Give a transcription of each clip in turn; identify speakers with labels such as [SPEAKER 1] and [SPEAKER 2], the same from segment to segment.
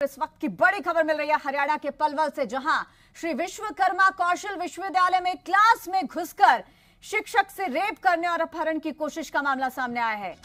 [SPEAKER 1] इस वक्त की बड़ी खबर मिल रही है हरियाणा के पलवल से, जहां श्री विश्वकर्मा कौशल विश्वविद्यालय में क्लास में घुसकर शिक्षक से रेप करने और अपहरण की कोशिश का मामला सामने आया है।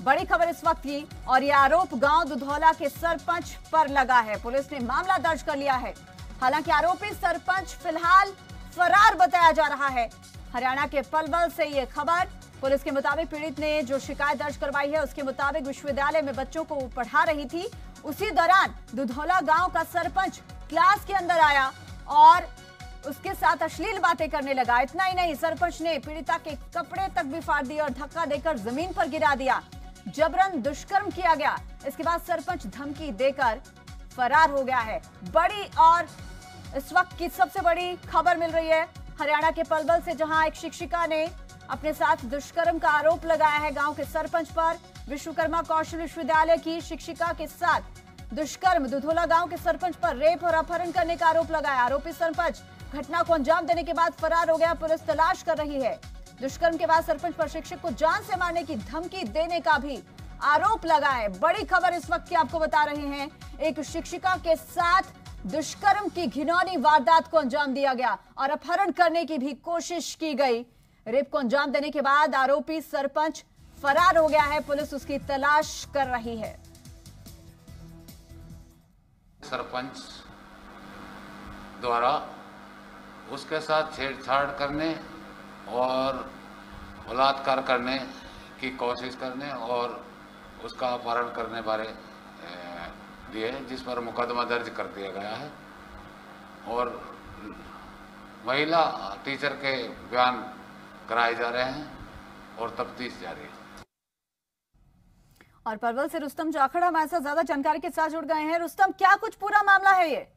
[SPEAKER 1] बड़ी खबर इस वक्त की, और यह आरोप गांव दुधौला के सरपंच पर लगा है। पुलिस ने मामला दर्ज कर लिया है। हालांकि आरोपी सरपंच फिलहाल फरार बताया जा रहा है। हरियाणा के पलवल से यह खबर। पुलिस के मुताबिक पीड़ित ने जो शिकायत दर्ज करवाई है उसके मुताबिक विश्वविद्यालय में बच्चों को पढ़ा रही थी। उसी दौरान दुधौला गांव का सरपंच क्लास के अंदर आया और उसके साथ अश्लील बातें करने लगा। इतना ही नहीं, सरपंच ने पीड़िता के कपड़े तक भी फाड़ दिए और धक्का देकर जमीन पर गिरा दिया। जबरन दुष्कर्म किया गया। इसके बाद सरपंच धमकी देकर फरार हो गया है। बड़ी और इस वक्त की सबसे बड़ी खबर मिल रही है हरियाणा के पलवल से, जहां एक शिक्षिका ने अपने साथ दुष्कर्म का आरोप लगाया है गांव के सरपंच पर। विश्वकर्मा कौशल विश्वविद्यालय की शिक्षिका के साथ दुष्कर्म, दुधौला गांव के सरपंच पर रेप और अपहरण करने का आरोप लगाया। आरोपी सरपंच घटना को अंजाम देने के बाद फरार हो गया। पुलिस तलाश कर रही है। दुष्कर्म के बाद सरपंच पर शिक्षक को जान से मारने की धमकी देने का भी आरोप लगा है। बड़ी खबर इस वक्त की आपको बता रहे हैं। एक शिक्षिका के साथ दुष्कर्म की घिनौनी वारदात को अंजाम दिया गया और अपहरण करने की भी कोशिश की गई। रेप को अंजाम देने के बाद आरोपी सरपंच फरार हो गया है। पुलिस उसकी तलाश कर रही है।
[SPEAKER 2] सरपंच द्वारा उसके साथ छेड़छाड़ करने और बलात्कार करने की कोशिश करने और उसका अपहरण करने बारे दिए, जिस पर मुकदमा दर्ज कर दिया गया है और महिला टीचर के बयान कराए जा रहे हैं और तफ्तीश जारी है।
[SPEAKER 1] और पलवल से रुस्तम जाखड़ हमारे साथ ज्यादा जानकारी के साथ जुड़ गए हैं। रुस्तम, क्या कुछ पूरा मामला है ये?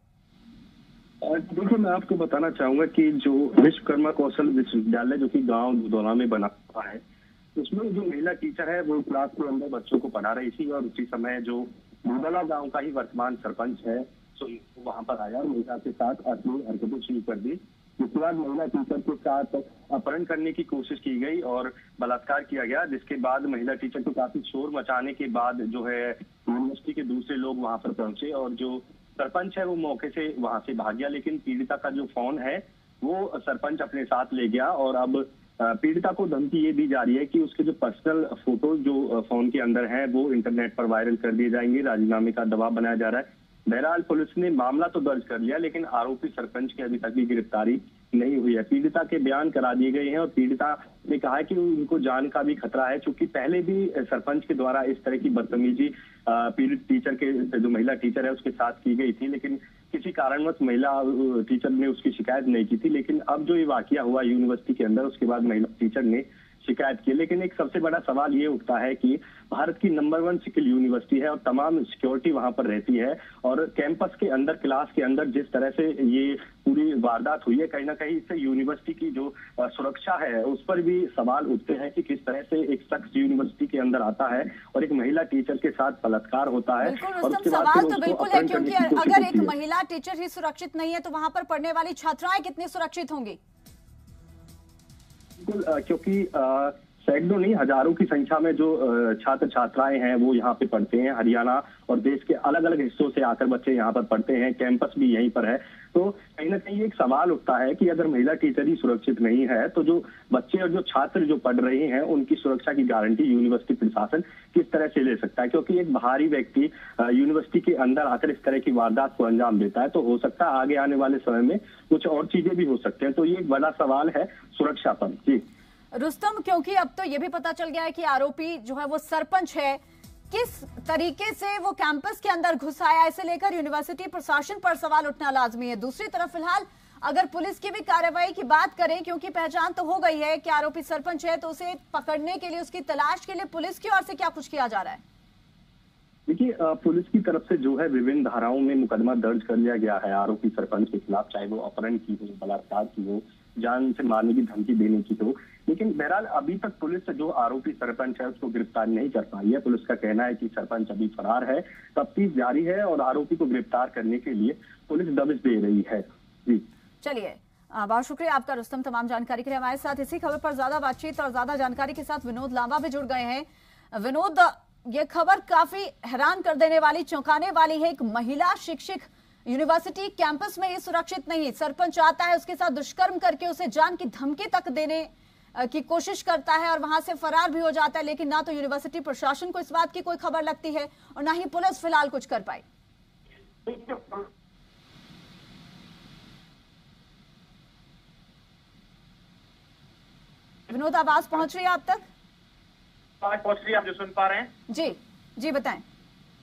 [SPEAKER 3] देखिए, मैं आपको बताना चाहूंगा कि जो विश्वकर्मा कौशल विश्वविद्यालय जो कि गांव दुधौला में बना हुआ है, उसमें जो महिला टीचर है वो क्लास के अंदर बच्चों को पढ़ा रही थी और उसी समय जो दुधौला गांव का ही वर्तमान सरपंच है तो वहां पर आया और महिला के साथ अश्लील हरकतें शुरू कर दी। इसके बाद महिला टीचर के साथ अपहरण करने की कोशिश की गई और बलात्कार किया गया, जिसके बाद महिला टीचर को काफी शोर मचाने के बाद जो है यूनिवर्सिटी के दूसरे लोग वहां पर पहुंचे और जो सरपंच है वो मौके से वहां से भाग गया। लेकिन पीड़िता का जो फोन है वो सरपंच अपने साथ ले गया और अब पीड़िता को धमकी ये दी जा रही है कि उसके जो पर्सनल फोटो जो फोन के अंदर है वो इंटरनेट पर वायरल कर दिए जाएंगे। राजीनामे का दबाव बनाया जा रहा है। बहरहाल पुलिस ने मामला तो दर्ज कर लिया, लेकिन आरोपी सरपंच की अभी तक भी गिरफ्तारी नहीं हुई है। पीड़िता के बयान करा दिए गए हैं और पीड़िता ने कहा है कि उनको जान का भी खतरा है, क्योंकि पहले भी सरपंच के द्वारा इस तरह की बदतमीजी पीड़ित टीचर के जो महिला टीचर है उसके साथ की गई थी, लेकिन किसी कारणवश महिला टीचर ने उसकी शिकायत नहीं की थी। लेकिन अब जो ये वाकया हुआ यूनिवर्सिटी के अंदर, उसके बाद महिला टीचर ने शिकायत की। लेकिन एक सबसे बड़ा सवाल ये उठता है कि भारत की नंबर 1 स्किल यूनिवर्सिटी है और तमाम सिक्योरिटी वहां पर रहती है और कैंपस के अंदर, क्लास के अंदर जिस तरह से ये पूरी वारदात हुई है, कहीं ना कहीं इससे यूनिवर्सिटी की जो सुरक्षा है उस पर भी सवाल उठते हैं कि किस तरह से एक शख्स यूनिवर्सिटी के अंदर आता है और एक महिला टीचर के साथ बलात्कार होता है।
[SPEAKER 1] और उसके बाद सवाल तो बिल्कुल है, क्योंकि अगर एक महिला टीचर ही सुरक्षित नहीं है तो वहां पर पढ़ने वाली छात्राएं कितनी सुरक्षित होंगी?
[SPEAKER 3] बिल्कुल, क्योंकि सैकड़ों नहीं हजारों की संख्या में जो छात्र छात्राएं हैं वो यहाँ पे पढ़ते हैं। हरियाणा और देश के अलग अलग हिस्सों से आकर बच्चे यहाँ पर पढ़ते हैं। कैंपस भी यहीं पर है। तो कहीं ना कहीं एक सवाल उठता है कि अगर महिला टीचर ही सुरक्षित नहीं है तो जो बच्चे और जो छात्र जो पढ़ रहे हैं उनकी सुरक्षा की गारंटी यूनिवर्सिटी प्रशासन किस तरह से ले सकता है? क्योंकि एक बाहरी व्यक्ति यूनिवर्सिटी के अंदर आकर इस तरह की वारदात को अंजाम देता है तो हो सकता है आगे आने वाले समय में कुछ और चीजें भी हो सकते हैं। तो ये एक बड़ा सवाल है सुरक्षा पर। जी
[SPEAKER 1] रुस्तम, क्योंकि अब तो ये भी पता चल गया है कि आरोपी जो है वो सरपंच है, किस तरीके से वो कैंपस के अंदर घुस आया, इसे लेकर यूनिवर्सिटी प्रशासन पर सवाल उठना लाजमी है। दूसरी तरफ फिलहाल अगर पुलिस की भी कार्रवाई की बात करें, क्योंकि पहचान तो हो गई है कि आरोपी सरपंच है, तो उसे पकड़ने के लिए, उसकी तलाश के लिए पुलिस की ओर से क्या कुछ किया जा रहा है?
[SPEAKER 3] देखिए, पुलिस की तरफ से जो है विभिन्न धाराओं में मुकदमा दर्ज कर लिया गया है आरोपी सरपंच के खिलाफ, चाहे वो अपहरण की हो, बलात्कार की हो, जान से मारने की धमकी देने की हो। लेकिन बहरहाल अभी तक पुलिस जो आरोपी सरपंच है उसको गिरफ्तार नहीं कर पाई है। पुलिस का कहना है कि सरपंच अभी फरार है, तफ्तीश जारी है और आरोपी को गिरफ्तार करने के लिए पुलिस दबिश दे रही है। जी
[SPEAKER 1] चलिए, बहुत शुक्रिया आपका रुस्तम, तमाम जानकारी के लिए हमारे साथ। इसी खबर पर ज्यादा बातचीत और ज्यादा जानकारी के साथ विनोद लांबा भी जुड़ गए हैं। विनोद, ये खबर काफी हैरान कर देने वाली, चौंकाने वाली है। एक महिला शिक्षक यूनिवर्सिटी कैंपस में ये सुरक्षित नहीं। सरपंच आता है, उसके साथ दुष्कर्म करके उसे जान की धमकी तक देने की कोशिश करता है और वहां से फरार भी हो जाता है। लेकिन ना तो यूनिवर्सिटी प्रशासन को इस बात की कोई खबर लगती है और ना ही पुलिस फिलहाल कुछ कर पाई। विनोद, आवाज पहुंच रही है आप तक?
[SPEAKER 4] पहुंच रही है, आप जो सुन पा रहे हैं?
[SPEAKER 1] जी जी, बताएं।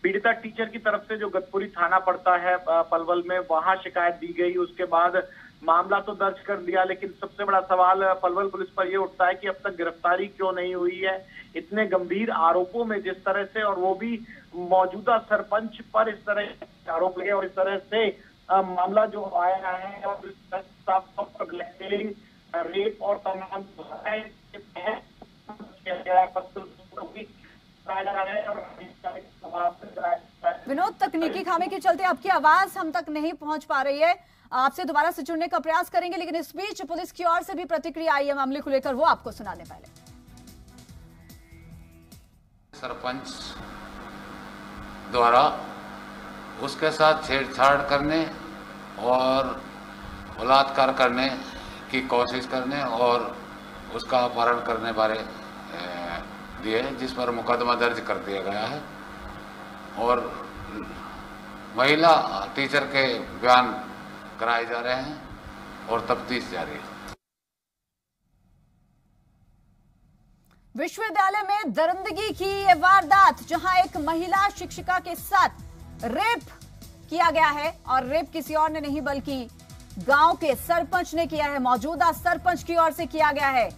[SPEAKER 4] पीड़िता टीचर की तरफ से जो गतपुरी थाना पड़ता है पलवल में, वहां शिकायत दी गई। उसके बाद मामला तो दर्ज कर दिया, लेकिन सबसे बड़ा सवाल पलवल पुलिस पर यह उठता है कि अब तक गिरफ्तारी क्यों नहीं हुई है इतने गंभीर आरोपों में, जिस तरह से, और वो भी मौजूदा सरपंच पर इस तरह आरोप लगे और इस तरह से मामला जो आया है और रेप और तमाम
[SPEAKER 1] विनोद, तकनीकी खामी के चलते आपकी आवाज हम तक नहीं पहुंच पा रही है। आपसे दोबारा से जुड़ने का प्रयास करेंगे, लेकिन इस बीच पुलिस की ओर से भी प्रतिक्रिया आई है मामले को लेकर, वो आपको सुना दें। पहले
[SPEAKER 2] सरपंच द्वारा उसके साथ छेड़छाड़ करने और बलात्कार करने की कोशिश करने और उसका अपहरण करने बारे दिए, जिस पर मुकदमा दर्ज कर दिया गया है और महिला टीचर के बयान कराए जा रहे हैं और तफ्तीश जारी है।
[SPEAKER 1] विश्वविद्यालय में दरिंदगी की ये वारदात, जहां एक महिला शिक्षिका के साथ रेप किया गया है और रेप किसी और ने नहीं बल्कि गांव के सरपंच ने किया है, मौजूदा सरपंच की ओर से किया गया है।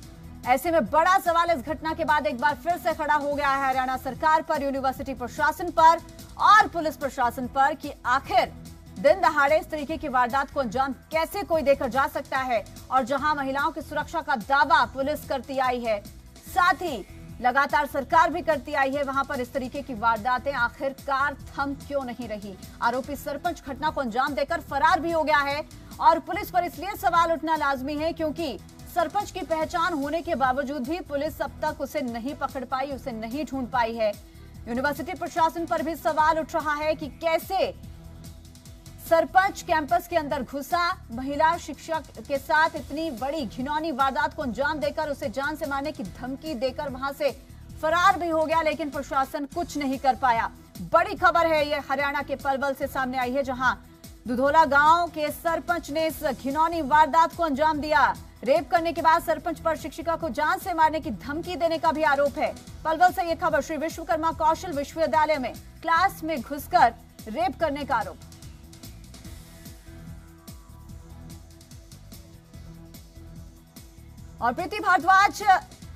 [SPEAKER 1] ऐसे में बड़ा सवाल इस घटना के बाद एक बार फिर से खड़ा हो गया है हरियाणा सरकार पर, यूनिवर्सिटी प्रशासन पर और पुलिस प्रशासन पर कि आखिर दिन दहाड़े इस तरीके की वारदात को अंजाम कैसे कोई देकर जा सकता है। और जहां महिलाओं की सुरक्षा का दावा पुलिस करती आई है, साथ ही लगातार सरकार भी करती आई है, वहां पर इस तरीके की वारदातें आखिरकार थम क्यों नहीं रही। आरोपी सरपंच घटना को अंजाम देकर फरार भी हो गया है और पुलिस पर इसलिए सवाल उठना लाजमी है क्योंकि सरपंच की पहचान होने के बावजूद भी पुलिस अब तक उसे नहीं पकड़ पाई, उसे नहीं ढूंढ पाई है। यूनिवर्सिटी प्रशासन पर भी सवाल उठ रहा है कि कैसे सरपंच कैंपस के अंदर घुसा, महिला शिक्षक के साथ इतनी बड़ी घिनौनी वारदात को अंजाम देकर उसे जान से मारने की धमकी देकर वहां से फरार भी हो गया, लेकिन प्रशासन कुछ नहीं कर पाया। बड़ी खबर है ये हरियाणा के पलवल से सामने आई है, जहां दुधोला गांव के सरपंच ने इस घिनौनी वारदात को अंजाम दिया। रेप करने के बाद सरपंच पर शिक्षिका को जान से मारने की धमकी देने का भी आरोप है। पलवल से यह खबर, श्री विश्वकर्मा कौशल विश्वविद्यालय में क्लास में घुसकर रेप करने का आरोप। और प्रीति भारद्वाज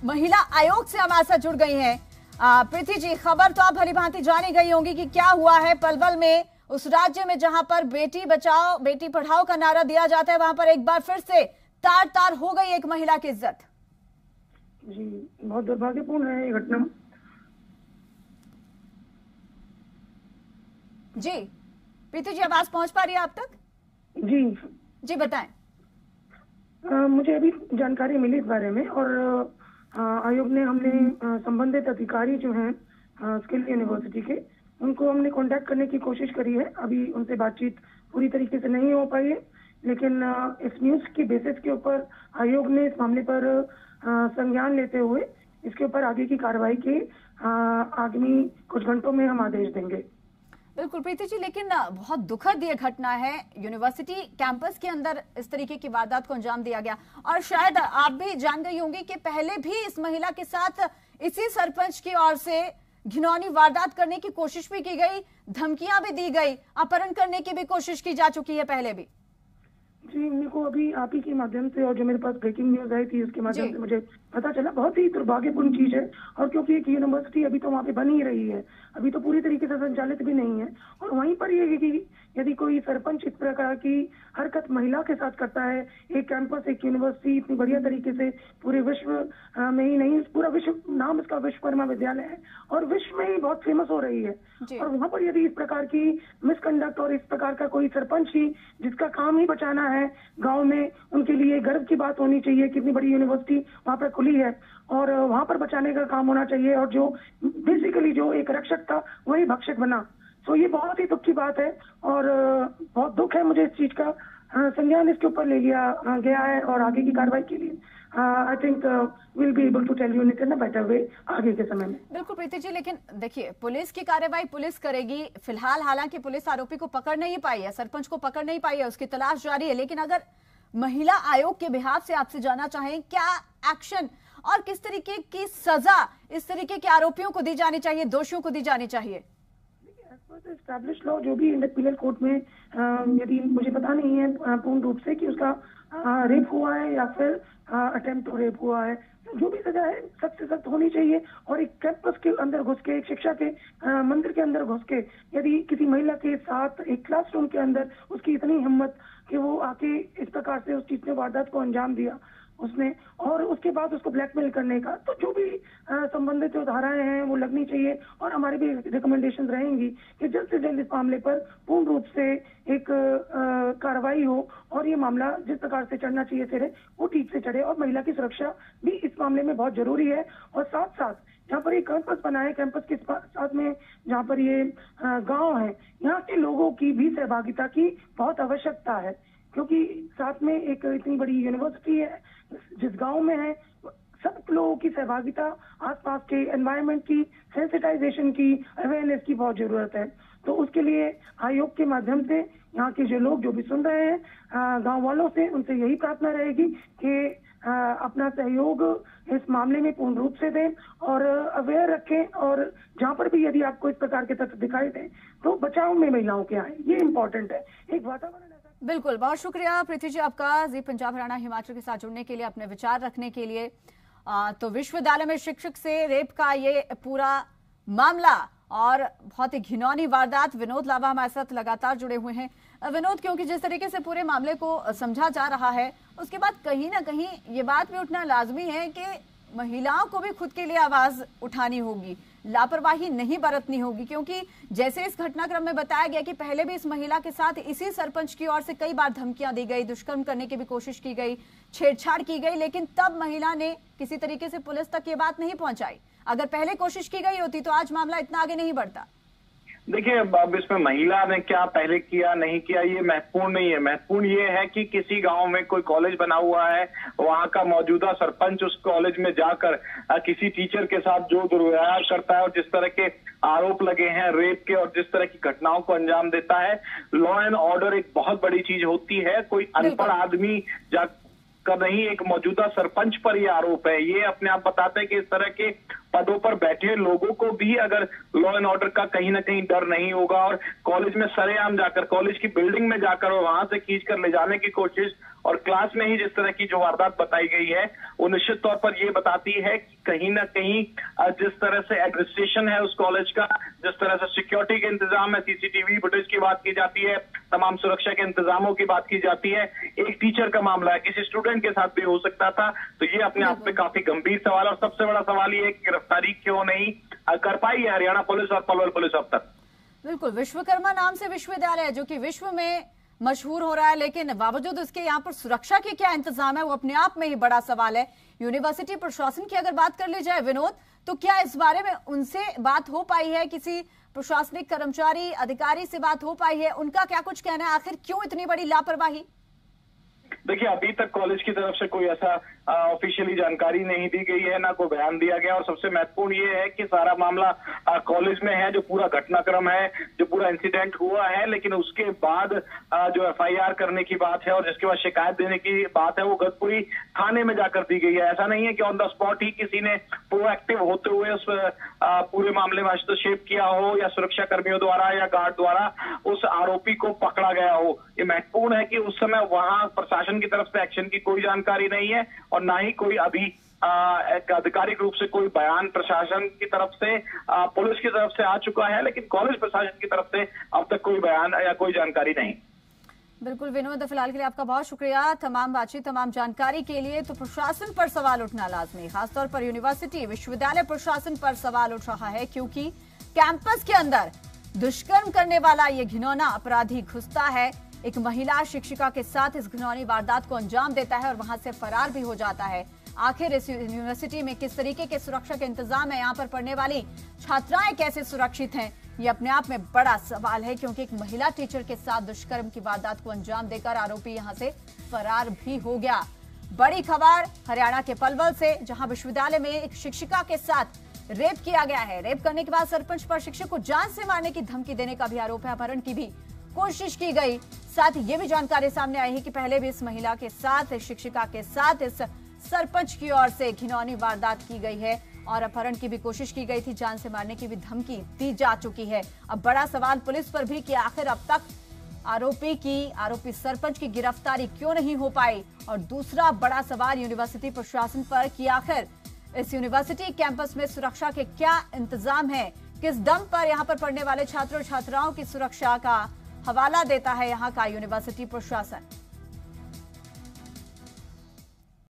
[SPEAKER 1] महिला आयोग से हमारे साथ जुड़ गई हैं। प्रीति जी, खबर तो आप भलीभांति जानी गई होंगी कि क्या हुआ है पलवल में, उस राज्य में जहां पर बेटी बचाओ बेटी पढ़ाओ का नारा दिया जाता है, वहां पर एक बार फिर से तार तार हो गई एक महिला की इज्जत।
[SPEAKER 5] जी, बहुत दुर्भाग्यपूर्ण है ये घटना।
[SPEAKER 1] जी प्रीति जी, आवाज पहुंच पा रही है आप तक?
[SPEAKER 5] जी
[SPEAKER 1] जी, बताएं।
[SPEAKER 5] मुझे अभी जानकारी मिली इस बारे में और आयोग ने, हमने संबंधित अधिकारी जो हैं स्किल यूनिवर्सिटी के, उनको हमने कांटेक्ट करने की कोशिश करी है। अभी उनसे बातचीत पूरी तरीके से नहीं हो पाई है, लेकिन इस न्यूज के बेसिस के ऊपर आयोग ने इस मामले पर संज्ञान लेते हुए इसके ऊपर आगे की कार्रवाई के आगामी कुछ घंटों में हम आदेश देंगे।
[SPEAKER 1] बिल्कुल प्रीति जी, लेकिन बहुत दुखद ये घटना है। यूनिवर्सिटी कैंपस के अंदर इस तरीके की वारदात को अंजाम दिया गया और शायद आप भी जान गई होंगी कि पहले भी इस महिला के साथ इसी सरपंच की ओर से घिनौनी वारदात करने की कोशिश भी की गई, धमकियां भी दी गई, अपहरण करने की भी कोशिश की जा चुकी है पहले भी।
[SPEAKER 5] जी, मेरे को अभी आप ही के माध्यम से और जो मेरे पास ब्रेकिंग न्यूज आई थी उसके माध्यम से मुझे पता चला। बहुत ही दुर्भाग्यपूर्ण चीज है, और क्योंकि एक यूनिवर्सिटी अभी तो वहाँ पे बन ही रही है, अभी तो पूरी तरीके से संचालित भी नहीं है, और वहीं पर ये यदि कोई सरपंच इस प्रकार की हरकत महिला के साथ करता है, एक कैंपस, एक यूनिवर्सिटी इतनी बढ़िया तरीके से पूरे विश्व में ही नहीं, पूरा विश्व, नाम इसका विश्वकर्मा विद्यालय है और विश्व में ही बहुत फेमस हो रही है, और वहां पर यदि इस प्रकार की मिसकंडक्ट और इस प्रकार का कोई सरपंच ही जिसका काम ही बचाना है गांव में, उनके लिए गर्व की बात होनी चाहिए, कितनी बड़ी यूनिवर्सिटी वहां पर खुली है और वहां पर बचाने का काम होना चाहिए, और जो बेसिकली जो एक रक्षक था वही भक्षक बना। तो ये बहुत ही दुख की बात है और बहुत दुख है मुझे इस चीज का। संज्ञान इसके ऊपर ले लिया गया है और आगे की कार्रवाई के लिए I think will be able to tell you in a better way आगे के समय में।
[SPEAKER 1] बिल्कुल प्रीति जी, लेकिन देखिए पुलिस की कार्रवाई पुलिस करेगी फिलहाल, हालांकि पुलिस आरोपी को पकड़ नहीं पाई है, सरपंच को पकड़ नहीं पाई है, उसकी तलाश जारी है, लेकिन अगर महिला आयोग के बिहाफ से आपसे जानना चाहें क्या एक्शन और किस तरीके की सजा इस तरीके के आरोपियों को दी जानी चाहिए, दोषियों को दी जानी चाहिए?
[SPEAKER 5] एस्टैब्लिश लॉ जो भी इंडियन पीनल कोड में यदि मुझे पता नहीं है पूर्ण रूप से कि उसका रेप हुआ है या फिर अटेम्प्ट टू रेप हुआ है, जो भी सजा है सख्त से सख्त होनी चाहिए। और एक कैंपस के अंदर घुस के, एक शिक्षा के मंदिर के अंदर घुस के यदि किसी महिला के साथ एक क्लासरूम के अंदर उसकी इतनी हिम्मत कि वो आके इस प्रकार से उस चीज ने वारदात को अंजाम दिया उसने, और उसके बाद उसको ब्लैकमेल करने का, तो जो भी संबंधित जो धाराएं हैं वो लगनी चाहिए। और हमारी भी रिकमेंडेशन रहेंगी कि जल्द से जल्द इस मामले पर पूर्ण रूप से एक कार्रवाई हो और ये मामला जिस प्रकार से चढ़ना चाहिए सिरे वो ठीक से चढ़े, और महिला की सुरक्षा भी इस मामले में बहुत जरूरी है। और साथ साथ जहाँ पर ये कैंपस बना है, कैंपस के साथ में जहाँ पर ये गाँव है, यहाँ के लोगों की भी सहभागिता की बहुत आवश्यकता है, क्योंकि साथ में एक इतनी बड़ी यूनिवर्सिटी है जिस गांव में है, सब लोगों की सहभागिता, आसपास के एनवायरनमेंट की सेंसिटाइजेशन की, अवेयरनेस की बहुत जरूरत है। तो उसके लिए आयोग के माध्यम से यहाँ के जो लोग जो भी सुन रहे हैं गांव वालों से, उनसे यही प्रार्थना रहेगी कि अपना सहयोग इस मामले में पूर्ण रूप से दें और अवेयर रखें, और जहाँ पर भी यदि आपको इस प्रकार के तथ्य दिखाई दें तो बचाव में महिलाओं के आए, ये इम्पोर्टेंट है। एक वातावरण
[SPEAKER 1] बिल्कुल, बहुत शुक्रिया प्रीति जी आपका जी पंजाब हरियाणा हिमाचल के साथ जुड़ने के लिए, अपने विचार रखने के लिए। तो विश्वविद्यालय में शिक्षक से रेप का ये पूरा मामला और बहुत ही घिनौनी वारदात। विनोद लावा हमारे साथ लगातार जुड़े हुए हैं। विनोद, क्योंकि जिस तरीके से पूरे मामले को समझा जा रहा है उसके बाद कहीं ना कहीं ये बात भी उठना लाजमी है कि महिलाओं को भी खुद के लिए आवाज उठानी होगी, लापरवाही नहीं बरतनी होगी, क्योंकि जैसे इस घटनाक्रम में बताया गया कि पहले भी इस महिला के साथ इसी सरपंच की ओर से कई बार धमकियां दी गई, दुष्कर्म करने की भी कोशिश की गई, छेड़छाड़ की गई, लेकिन तब महिला ने किसी तरीके से पुलिस तक ये बात नहीं पहुंचाई। अगर पहले कोशिश की गई होती तो आज मामला इतना आगे नहीं बढ़ता।
[SPEAKER 4] देखिए, अब इसमें महिला ने क्या पहले किया नहीं किया ये महत्वपूर्ण नहीं है। महत्वपूर्ण ये है कि किसी गांव में कोई कॉलेज बना हुआ है, वहां का मौजूदा सरपंच उस कॉलेज में जाकर किसी टीचर के साथ जो दुर्व्यवहार करता है और जिस तरह के आरोप लगे हैं रेप के और जिस तरह की घटनाओं को अंजाम देता है। लॉ एंड ऑर्डर एक बहुत बड़ी चीज होती है, कोई अनपढ़ आदमी का नहीं, एक मौजूदा सरपंच पर ये आरोप है। ये अपने आप बताते हैं कि इस तरह के पदों पर बैठे लोगों को भी अगर लॉ एंड ऑर्डर का कहीं ना कहीं डर नहीं होगा और कॉलेज में सरेआम जाकर, कॉलेज की बिल्डिंग में जाकर और वहां से खींच कर ले जाने की कोशिश और क्लास में ही जिस तरह की जो वारदात बताई गई है वो निश्चित तौर पर ये बताती है कि कहीं ना कहीं जिस तरह से एडमिनिस्ट्रेशन है उस कॉलेज का, जिस तरह से सिक्योरिटी के इंतजाम है, सीसीटीवी फुटेज की बात की जाती है, तमाम सुरक्षा के इंतजामों की बात की जाती है, एक टीचर का मामला है, किसी स्टूडेंट के साथ भी हो सकता था। तो ये अपने आप में काफी गंभीर सवाल और सबसे बड़ा सवाल ये है कि गिरफ्तारी क्यों नहीं कर पाई है हरियाणा पुलिस और पलवल पुलिस अब तक।
[SPEAKER 1] बिल्कुल, विश्वकर्मा नाम से विश्वविद्यालय है जो कि विश्व में मशहूर हो रहा है, लेकिन बावजूद उसके यहाँ पर सुरक्षा के क्या इंतजाम है वो अपने आप में ही बड़ा सवाल है। यूनिवर्सिटी प्रशासन की अगर बात कर ली जाए विनोद, तो क्या इस बारे में उनसे बात हो पाई है, किसी प्रशासनिक कर्मचारी अधिकारी से बात हो पाई है, उनका क्या कुछ कहना है, आखिर क्यों इतनी बड़ी लापरवाही?
[SPEAKER 4] देखिए, अभी तक कॉलेज की तरफ से कोई ऐसा ऑफिशियली जानकारी नहीं दी गई है, ना कोई बयान दिया गया। और सबसे महत्वपूर्ण ये है कि सारा मामला कॉलेज में है, जो पूरा घटनाक्रम है, जो पूरा इंसिडेंट हुआ है, लेकिन उसके बाद जो एफआईआर करने की बात है और जिसके बाद शिकायत देने की बात है वो गतपुरी थाने में जाकर दी गई है। ऐसा नहीं है कि ऑन द स्पॉट ही किसी ने प्रोएक्टिव होते हुए उस पूरे मामले में हस्तक्षेप किया हो या सुरक्षा कर्मियों द्वारा या गार्ड द्वारा उस आरोपी को पकड़ा गया हो। ये महत्वपूर्ण है कि उस समय वहां प्रशासन की तरफ से एक्शन की कोई जानकारी नहीं है और ना ही कोई अभी एक आधिकारिक रूप से कोई बयान प्रशासन की तरफ से, पुलिस की तरफ से आ चुका है, लेकिन कॉलेज प्रशासन की तरफ से अब तक कोई बयान या कोई जानकारी नहीं।
[SPEAKER 1] बिल्कुल विनोद, फिलहाल के लिए आपका बहुत शुक्रिया तमाम बातचीत, तमाम जानकारी के लिए। तो प्रशासन पर सवाल उठना लाजमी, खासतौर पर यूनिवर्सिटी विश्वविद्यालय प्रशासन पर सवाल उठ रहा है, क्योंकि कैंपस के अंदर दुष्कर्म करने वाला ये घिनौना अपराधी घुसता है, एक महिला शिक्षिका के साथ इस घिनौनी वारदात को अंजाम देता है और वहां से फरार भी हो जाता है। आखिर इस यूनिवर्सिटी में किस तरीके के सुरक्षा के इंतजाम है, यहाँ पर पढ़ने वाली छात्राएं कैसे सुरक्षित हैं, ये अपने आप में बड़ा सवाल है, क्योंकि एक महिला टीचर के साथ दुष्कर्म की वारदात को अंजाम देकर आरोपी यहां से फरार भी हो गया। बड़ी खबर हरियाणा के पलवल से, जहां विश्वविद्यालय में एक शिक्षिका के साथ रेप किया गया है। रेप करने के बाद सरपंच पर शिक्षक को जान से मारने की धमकी देने का भी आरोप है। अपहरण की भी कोशिश की गई। साथ ही ये भी जानकारी सामने आई है कि पहले भी इस महिला के साथ, शिक्षिका के साथ इस सरपंच की ओर से घिनौनी वारदात की गई है और अपहरण की भी कोशिश की गई थी, जान से मारने की भी धमकी दी जा चुकी है। अब बड़ा सवाल पुलिस पर भी कि आखिर अब तक आरोपी सरपंच की गिरफ्तारी क्यों नहीं हो पाई, और दूसरा बड़ा सवाल यूनिवर्सिटी प्रशासन पर कि आखिर इस यूनिवर्सिटी कैंपस में सुरक्षा के क्या इंतजाम है, किस दम पर यहाँ पर पढ़ने वाले छात्रों और छात्राओं की सुरक्षा का हवाला देता है यहाँ का यूनिवर्सिटी प्रशासन।